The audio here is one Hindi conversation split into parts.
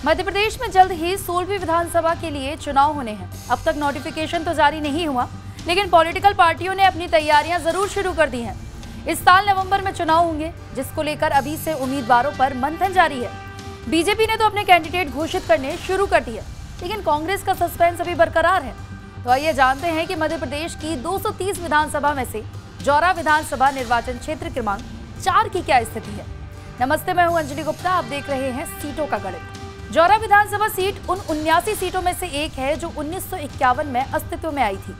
मध्य प्रदेश में जल्द ही 16वीं विधानसभा के लिए चुनाव होने हैं। अब तक नोटिफिकेशन तो जारी नहीं हुआ, लेकिन पॉलिटिकल पार्टियों ने अपनी तैयारियां जरूर शुरू कर दी हैं। इस साल नवंबर में चुनाव होंगे, जिसको लेकर अभी से उम्मीदवारों पर मंथन जारी है। बीजेपी ने तो अपने कैंडिडेट घोषित करने शुरू कर दिए, लेकिन कांग्रेस का सस्पेंस अभी बरकरार है। तो आइए जानते हैं कि मध्य प्रदेश की 230 विधानसभा में से जौरा विधानसभा निर्वाचन क्षेत्र क्रमांक 4 की क्या स्थिति है। नमस्ते, मैं हूं अंजलि गुप्ता। आप देख रहे हैं सीटों का गणित। जौरा विधानसभा सीट उन 79 सीटों में से एक है जो 1951 में अस्तित्व में आई थी।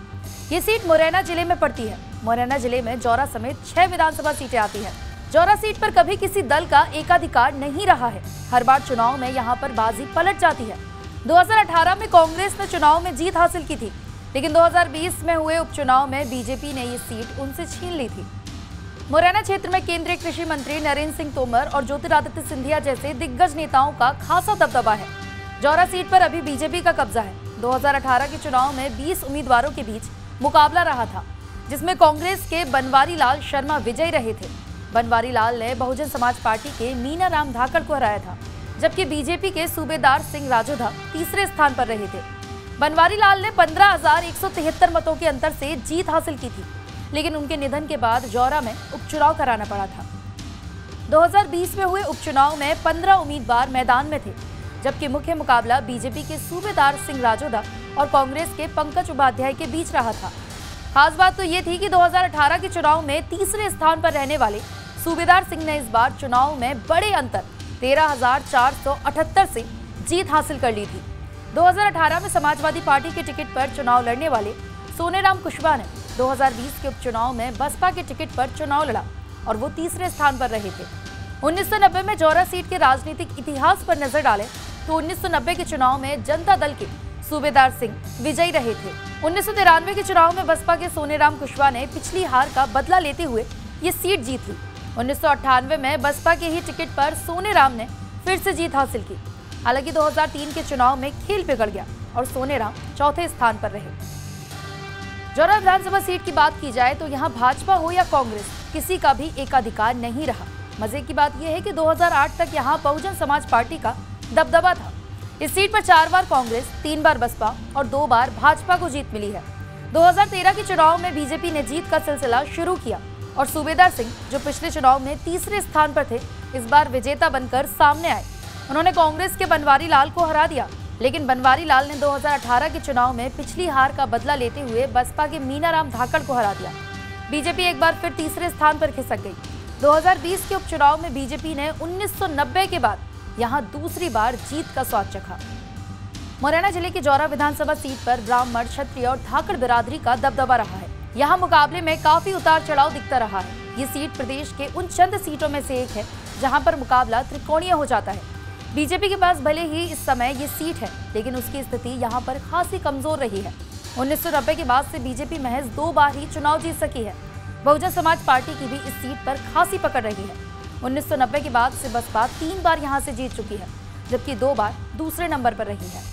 ये सीट मुरैना जिले में पड़ती है। मुरैना जिले में जौरा समेत 6 विधानसभा सीटें आती हैं। जौरा सीट पर कभी किसी दल का एकाधिकार नहीं रहा है। हर बार चुनाव में यहाँ पर बाजी पलट जाती है। 2018 में कांग्रेस ने चुनाव में जीत हासिल की थी, लेकिन 2020 में हुए उपचुनाव में बीजेपी ने ये सीट उनसे छीन ली थी। मुरैना क्षेत्र में केंद्रीय कृषि मंत्री नरेंद्र सिंह तोमर और ज्योतिरादित्य सिंधिया जैसे दिग्गज नेताओं का खासा दबदबा है। जौरा सीट पर अभी बीजेपी का कब्जा है। 2018 के चुनाव में 20 उम्मीदवारों के बीच मुकाबला रहा था, जिसमें कांग्रेस के बनवारी लाल शर्मा विजयी रहे थे। बनवारी लाल ने बहुजन समाज पार्टी के मीना राम धाकड़ को हराया था, जबकि बीजेपी के सूबेदार सिंह राजोधा तीसरे स्थान पर रहे थे। बनवारी लाल ने 15,173 मतों के अंतर से जीत हासिल की थी, लेकिन उनके निधन के बाद जौरा में उपचुनाव कराना पड़ा था। 2020 में हुए उपचुनाव में 15 उम्मीदवार मैदान में थे, जबकि मुख्य मुकाबला बीजेपी के सूबेदार सिंह राजोधा और कांग्रेस के पंकज उपाध्याय के बीच रहा था। खास बात तो ये थी कि 2018 के चुनाव में तीसरे स्थान पर रहने वाले सूबेदार सिंह ने इस बार चुनाव में बड़े अंतर 13,478 से जीत हासिल कर ली थी। 2018 में समाजवादी पार्टी के टिकट पर चुनाव लड़ने वाले सोनेराम कुशवाहा ने 2020 के उपचुनाव में बसपा के टिकट पर चुनाव लड़ा और वो तीसरे स्थान पर रहे थे। 1990 में जौरा सीट के राजनीतिक इतिहास पर नजर डालें तो 1990 के चुनाव में जनता दल के सूबेदार सिंह विजयी रहे थे। 1993 के चुनाव में बसपा के सोनेराम कुशवाहा ने पिछली हार का बदला लेते हुए ये सीट जीत ली। 1998 में बसपा के ही टिकट पर सोनेराम ने फिर से जीत हासिल की। हालांकि 2003 के चुनाव में खेल बिगड़ गया और सोनेराम चौथे स्थान पर रहे। जौरा विधानसभा सीट की बात की जाए तो यहाँ भाजपा हो या कांग्रेस, किसी का भी एकाधिकार नहीं रहा। मजे की बात यह है कि 2008 तक यहाँ बहुजन समाज पार्टी का दबदबा था। इस सीट पर 4 बार कांग्रेस, 3 बार बसपा और 2 बार भाजपा को जीत मिली है। 2013 के चुनाव में बीजेपी ने जीत का सिलसिला शुरू किया और सूबेदार सिंह, जो पिछले चुनाव में तीसरे स्थान पर थे, इस बार विजेता बनकर सामने आए। उन्होंने कांग्रेस के बनवारी लाल को हरा दिया, लेकिन बनवारी लाल ने 2018 के चुनाव में पिछली हार का बदला लेते हुए बसपा के मीना राम धाकड़ को हरा दिया। बीजेपी एक बार फिर तीसरे स्थान पर खिसक गई। 2020 के उपचुनाव में बीजेपी ने 1990 के बाद यहां दूसरी बार जीत का स्वाद चखा। मुरैना जिले की जौरा विधानसभा सीट पर ब्राह्मण, क्षत्रिय और धाकड़ बिरादरी का दबदबा रहा है। यहां मुकाबले में काफी उतार चढ़ाव दिखता रहा है। ये सीट प्रदेश के उन चंद सीटों में से एक है जहां पर मुकाबला त्रिकोणीय हो जाता है। बीजेपी के पास भले ही इस समय ये सीट है, लेकिन उसकी स्थिति यहाँ पर खासी कमजोर रही है। 1990 के बाद से बीजेपी महज 2 बार ही चुनाव जीत सकी है। बहुजन समाज पार्टी की भी इस सीट पर खासी पकड़ रही है। 1990 के बाद से बसपा 3 बार यहाँ से जीत चुकी है, जबकि 2 बार दूसरे नंबर पर रही है।